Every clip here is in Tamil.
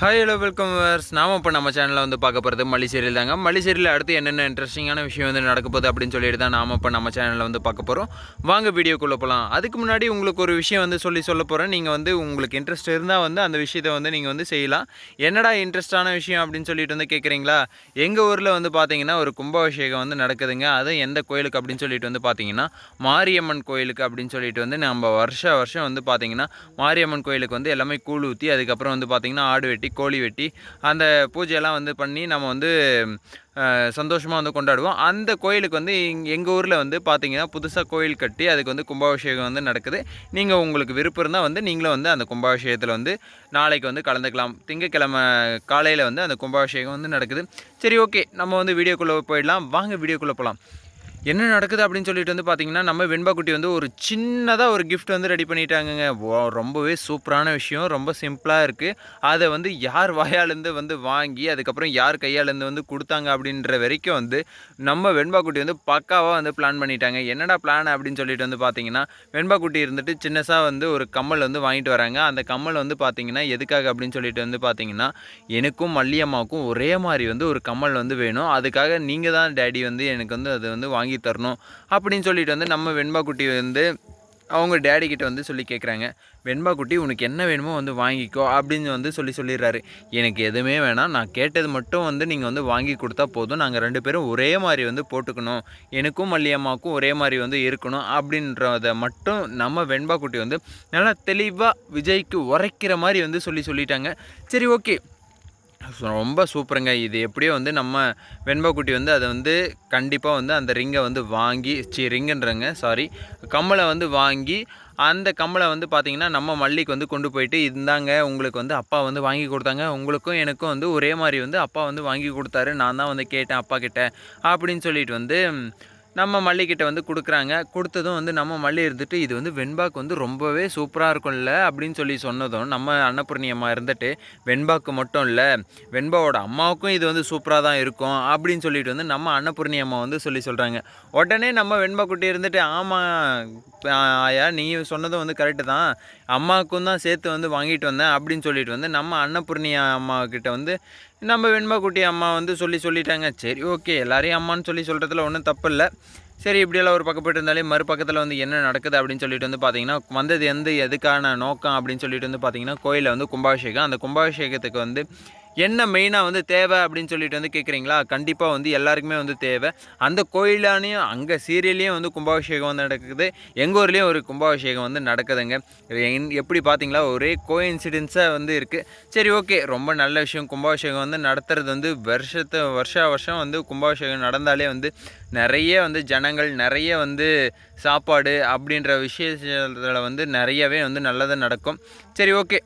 Hi hello welcome verse. நாம் இப்போ நம்ம சேனலில் வந்து பார்க்க போகிறது மல்லி சீரியல் தாங்க. மல்லி சீரியல் அடுத்து என்னென்ன இன்ட்ரெஸ்டிங்கான விஷயம் வந்து நடக்க போகுது அப்படின்னு சொல்லிட்டு தான் நாம் இப்போ நம்ம சேனலில் வந்து பார்க்க போகிறோம். வாங்க வீடியோக்குள்ளே போகலாம். அதுக்கு முன்னாடி உங்களுக்கு ஒரு விஷயம் வந்து சொல்ல போகிறேன். நீங்கள் வந்து உங்களுக்கு இன்ட்ரெஸ்ட் இருந்தால் வந்து அந்த விஷயத்தை வந்து நீங்கள் வந்து செய்யலாம். என்னடா இன்ட்ரெஸ்டான விஷயம் அப்படின்னு சொல்லிட்டு வந்து கேட்குறீங்களா? எங்கள் ஊரில் வந்து பார்த்தீங்கன்னா ஒரு கும்பாபிஷேகம் வந்து நடக்குதுங்க. அதுவும் எந்த கோயிலுக்கு அப்படின்னு சொல்லிட்டு வந்து பார்த்தீங்கன்னா மாரியம்மன் கோயிலுக்கு அப்படின்னு சொல்லிட்டு வந்து நம்ம வருஷம் வந்து பார்த்தீங்கன்னா மாரியம்மன் கோயிலுக்கு வந்து எல்லாமே கூழ் ஊற்றி அதுக்கப்புறம் வந்து பார்த்தீங்கன்னா ஆடு வெட்டி கோழி வெட்டி அந்த பூஜையெல்லாம் வந்து பண்ணி நம்ம வந்து சந்தோஷமாக வந்து கொண்டாடுவோம். அந்த கோயிலுக்கு வந்து எங்கள் ஊரில் வந்து பார்த்திங்கன்னா புதுசாக கோயில் கட்டி அதுக்கு வந்து கும்பாபிஷேகம் வந்து நடக்குது. நீங்கள் உங்களுக்கு விருப்பம் இருந்தால் வந்து நீங்களும் வந்து அந்த கும்பாபிஷேகத்தில் வந்து நாளைக்கு வந்து கலந்துக்கலாம். திங்கக்கிழமை காலையில் வந்து அந்த கும்பாபிஷேகம் வந்து நடக்குது. சரி, ஓகே, நம்ம வந்து வீடியோக்குள்ளே போயிடலாம். வாங்க வீடியோக்குள்ளே போகலாம். என்ன நடக்குது அப்படின்னு சொல்லிட்டு வந்து பார்த்தீங்கன்னா, நம்ம வெண்பா குட்டி வந்து ஒரு சின்னதாக ஒரு கிஃப்ட் வந்து ரெடி பண்ணிட்டாங்கங்க. ரொம்பவே சூப்பரான விஷயம். ரொம்ப சிம்பிளாக இருக்குது. அதை வந்து யார் வாயாலேருந்து வந்து வாங்கி அதுக்கப்புறம் யார் கையாலேருந்து வந்து கொடுத்தாங்க அப்படின்ற வரைக்கும் வந்து நம்ம வெண்பா குட்டி வந்து பக்காவாக வந்து பிளான் பண்ணிட்டாங்க. என்னடா பிளான் அப்படின்னு சொல்லிட்டு வந்து பார்த்தீங்கன்னா, வெண்பா குட்டி இருந்துட்டு சின்னதாக வந்து ஒரு கம்மல் வந்து வாங்கிட்டு வராங்க. அந்த கம்மல் வந்து பார்த்தீங்கன்னா எதுக்காக அப்படின்னு சொல்லிட்டு வந்து பார்த்தீங்கன்னா, எனக்கும் மல்லியம்மாவுக்கும் ஒரே மாதிரி வந்து ஒரு கம்மல் வந்து வேணும். அதுக்காக நீங்கள் தான் டேடி வந்து எனக்கு வந்து அது வந்து வாங்கி தரணும் அப்படின்னு சொல்லிட்டு வந்து நம்ம வெண்பா குட்டி வந்து அவங்க டேடி கிட்ட வந்து சொல்லி கேட்குறாங்க. வெண்பா குட்டி உனக்கு என்ன வேணுமோ வந்து வாங்கிக்கோ அப்படின்னு வந்து சொல்லிடுறாரு. எனக்கு எதுவுமே வேணாம், நான் கேட்டது மட்டும் வந்து நீங்கள் வந்து வாங்கி கொடுத்தா போதும். நாங்கள் 2 பேரும் ஒரே மாதிரி வந்து போட்டுக்கணும், எனக்கும் மல்லியம்மாவுக்கும் ஒரே மாதிரி வந்து இருக்கணும் அப்படின்றத மட்டும் நம்ம வெண்பா குட்டி வந்து நல்லா தெளிவாக விஜய்க்கு உரைக்கிற மாதிரி வந்து சொல்லிட்டாங்க. சரி, ஓகே, ரொம்ப சூப்பருங்க. இது எப்படியோ வந்து நம்ம வெண்பா குட்டி வந்து அதை வந்து கண்டிப்பாக வந்து அந்த ரிங்கை வந்து வாங்கி ரிங்குன்றங்க சாரி கம்மலை வந்து வாங்கி அந்த கம்மலை வந்து பார்த்திங்கன்னா நம்ம மல்லிக்கு வந்து கொண்டு போயிட்டு இருந்தாங்க, உங்களுக்கு வந்து அப்பா வந்து வாங்கி கொடுத்தாங்க, உங்களுக்கும் எனக்கும் வந்து ஒரே மாதிரி வந்து அப்பா வந்து வாங்கி கொடுத்தாரு, நான் தான் வந்து கேட்டேன் அப்பா கிட்ட அப்படின்னு சொல்லிட்டு வந்து நம்ம மல்லிகிட்ட வந்து கொடுக்குறாங்க. கொடுத்ததும் வந்து நம்ம மல்லி இருந்துட்டு இது வந்து வெண்பாக்கு வந்து ரொம்பவே சூப்பராக இருக்கும்ல அப்படின்னு சொன்னதும் நம்ம அன்னபூர்ணி அம்மா இருந்துட்டு வெண்பாக்கு மட்டும் இல்லை வெண்பாவோட அம்மாவுக்கும் இது வந்து சூப்பராக தான் இருக்கும் அப்படின்னு சொல்லிட்டு வந்து நம்ம அன்னபூர்ணி அம்மா வந்து சொல்கிறாங்க. உடனே நம்ம வெண்பா குட்டி இருந்துட்டு ஆமாம் ஆயா, நீ சொன்னதும் வந்து கரெக்டு தான், அம்மாவுக்கும் தான் சேர்த்து வந்து வாங்கிட்டு வந்தேன் அப்படின்னு சொல்லிட்டு வந்து நம்ம அன்னபூர்ணி அம்மா கிட்ட வந்து நம்ம வெண்பா குட்டி அம்மா வந்து சொல்லிட்டாங்க. சரி, ஓகே, எல்லாரையும் அம்மான்னு சொல்கிறதுல ஒன்றும் தப்பு இல்லை. சரி, இப்படியெல்லாம் ஒரு பக்கப்பட்டு இருந்தாலே மறுபக்கத்தில் வந்து என்ன நடக்குது அப்படின்னு சொல்லிட்டு வந்து பார்த்தீங்கன்னா வந்தது எதுக்கான நோக்கம் அப்படின்னு சொல்லிட்டு வந்து பார்த்தீங்கன்னா கோயிலில் வந்து கும்பாபிஷேகம். அந்த கும்பாபிஷேகத்துக்கு வந்து என்ன மெயினாக வந்து தேவை அப்படின்னு சொல்லிட்டு வந்து கேட்குறீங்களா? கண்டிப்பாக வந்து எல்லாருக்குமே வந்து தேவை. அந்த கோயிலானையும் அங்கே சீரியல்லையும் வந்து கும்பாபிஷேகம் வந்து நடக்குது, எங்கள் ஊர்லேயும் ஒரு கும்பாபிஷேகம் வந்து நடக்குதுங்க. எப்படி பார்த்தீங்களா, ஒரே கோஇன்சிடென்ஸாக வந்து இருக்குது. சரி, ஓகே, ரொம்ப நல்ல விஷயம். கும்பாபிஷேகம் வந்து நடத்துறது வந்து வருஷம் வந்து கும்பாபிஷேகம் நடந்தாலே வந்து நிறைய வந்து ஜனங்கள் நிறைய வந்து சாப்பாடு அப்படின்ற விஷயத்தில் வந்து நிறையவே வந்து நல்லதாக நடக்கும். சரி, ஓகே,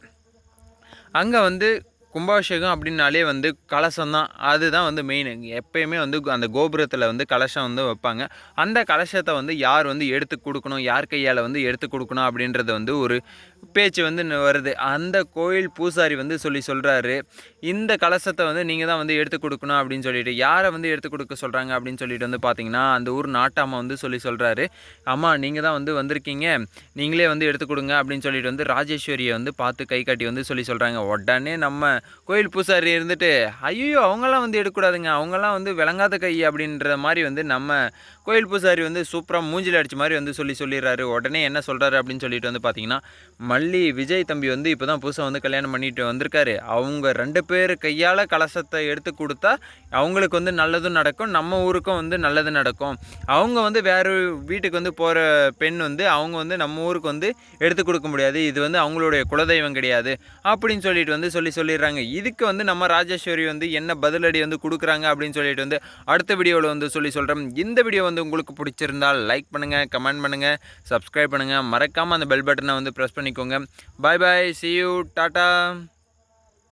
அங்கே வந்து கும்பாபிஷேகம் அப்படின்னாலே வந்து கலசம் தான், அதுதான் வந்து மெயின். எப்பயுமே வந்து அந்த கோபுரத்தில் வந்து கலசம் வந்து வைப்பாங்க. அந்த கலசத்தை வந்து யார் வந்து எடுத்து கொடுக்கணும், யார் கையால் வந்து எடுத்து கொடுக்கணும் அப்படின்றது வந்து ஒரு பேச்சு வந்து வருது. அந்த கோயில் பூசாரி வந்து சொல்கிறாரு, இந்த கலசத்தை வந்து நீங்கள் தான் வந்து எடுத்து கொடுக்கணும் அப்படின்னு சொல்லிட்டு. யாரை வந்து எடுத்து கொடுக்க சொல்கிறாங்க அப்படின்னு சொல்லிட்டு வந்து பார்த்தீங்கன்னா அந்த ஊர் நாட்டாமா வந்து சொல்கிறாரு. அம்மா, நீங்கள் தான் வந்து வந்திருக்கீங்க, நீங்களே வந்து எடுத்து கொடுங்க அப்படின்னு சொல்லிட்டு வந்து ராஜேஸ்வரியை வந்து பார்த்து கை காட்டி வந்து சொல்கிறாங்க. உடனே நம்ம கோயில் பூசாரி இருந்துட்டு ஐயோ அவங்களாம் வந்து எடுக்கக்கூடாதுங்க, அவங்களாம் வந்து விளங்காத கை அப்படின்ற மாதிரி வந்து நம்ம கோயில் பூசாரி வந்து சூப்பராக மூஞ்சில் அடித்த மாதிரி வந்து சொல்லிடுறாரு. உடனே என்ன சொல்கிறாரு அப்படின்னு சொல்லிட்டு வந்து பார்த்தீங்கன்னா மல்லி விஜய் தம்பி வந்து இப்போ தான் புதுசாக வந்து கல்யாணம் பண்ணிட்டு வந்திருக்காரு, அவங்க 2 பேர் கையால் கலசத்தை எடுத்து கொடுத்தா அவங்களுக்கு வந்து நல்லதும் நடக்கும், நம்ம ஊருக்கும் வந்து நல்லது நடக்கும். அவங்க வந்து வேறு வீட்டுக்கு வந்து போகிற பெண் வந்து அவங்க வந்து நம்ம ஊருக்கு வந்து எடுத்து கொடுக்க முடியாது, இது வந்து அவங்களுடைய குலதெய்வம் கிடையாது அப்படின்னு சொல்லிட்டு வந்து சொல்லிடுறாங்க. இதுக்கு வந்து நம்ம ராஜேஸ்வரி வந்து என்ன பதிலடி வந்து கொடுக்குறாங்க அப்படின்னு சொல்லிட்டு வந்து அடுத்த வீடியோவில் வந்து சொல்கிறேன். இந்த வீடியோ வந்து உங்களுக்கு பிடிச்சிருந்தால் லைக் பண்ணுங்கள், கமெண்ட் பண்ணுங்கள், சப்ஸ்கிரைப் பண்ணுங்கள், மறக்காமல் அந்த பெல் பட்டனை வந்து ப்ரெஸ் பண்ணிக்கோங்க. பாய் பாய், see you, டாட்டா.